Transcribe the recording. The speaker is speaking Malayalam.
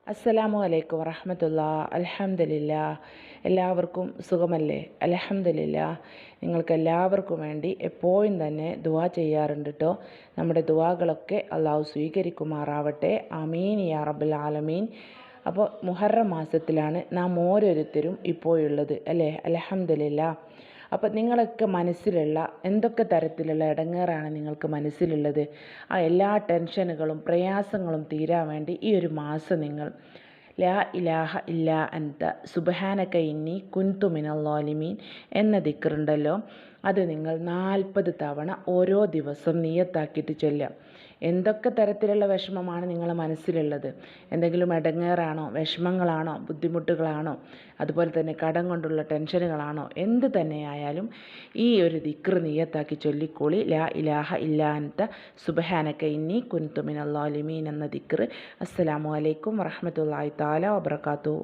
അസ്സലാമു അലൈക്കും വറഹ്മത്തുള്ളാ. അൽഹംദുലില്ലാ. എല്ലാവർക്കും സുഖമല്ലേ? അൽഹംദുലില്ലാ. നിങ്ങൾക്ക് എല്ലാവർക്കും വേണ്ടി എപ്പോഴും തന്നെ ദുആ ചെയ്യാറുണ്ട് കേട്ടോ. നമ്മുടെ ദുആകളൊക്കെ അള്ളാഹു സ്വീകരിക്കുമാറാവട്ടെ. ആമീൻ യാ റബ്ബൽ ആലമീൻ. അപ്പോൾ മുഹറം മാസത്തിലാണ് നാം ഓരോരുത്തരും ഇപ്പോഴുള്ളത് അല്ലേ? അൽഹംദുലില്ലാ. അപ്പോൾ നിങ്ങളൊക്കെ മനസ്സിലുള്ള എന്തൊക്കെ തരത്തിലുള്ള ഇടങ്ങേറാണ് നിങ്ങൾക്ക് മനസ്സിലുള്ളത്? ആ എല്ലാ ടെൻഷനുകളും പ്രയാസങ്ങളും തീരാൻ വേണ്ടി ഈ ഒരു മാസം നിങ്ങൾ ലാ ഇലാഹ ഇല്ലാ അൻത സുബ്ഹാനക ഇന്നി കുൻതു മിനൽ ളാലിമീൻ എന്ന ദിക്റുണ്ടല്ലോ, അത് നിങ്ങൾ 40 തവണ ഓരോ ദിവസം നിയത്താക്കിയിട്ട് ചൊല്ലുക. എന്തൊക്കെ തരത്തിലുള്ള വിഷമമാണ് നിങ്ങളുടെ മനസ്സിലുള്ളത്? എന്തെങ്കിലും ഇടങ്ങേറാണോ, വിഷമങ്ങളാണോ, ബുദ്ധിമുട്ടുകളാണോ, അതുപോലെ തന്നെ കടം കൊണ്ടുള്ള ടെൻഷനുകളാണോ, എന്ത് തന്നെയായാലും ഈ ഒരു ദിക്റ് നിയത്താക്കി ചൊല്ലിക്കോളി. ലാ ഇലാഹ ഇല്ലാ അൻത സുബ്ഹാനക ഇന്നി കുൻതു മിനൽ ളാലിമീൻ എന്ന ദിക്റ്. അസ്സലാമു അലൈക്കും വറഹ്മത്തുള്ളാഹി തആല വബറകാതുഹു.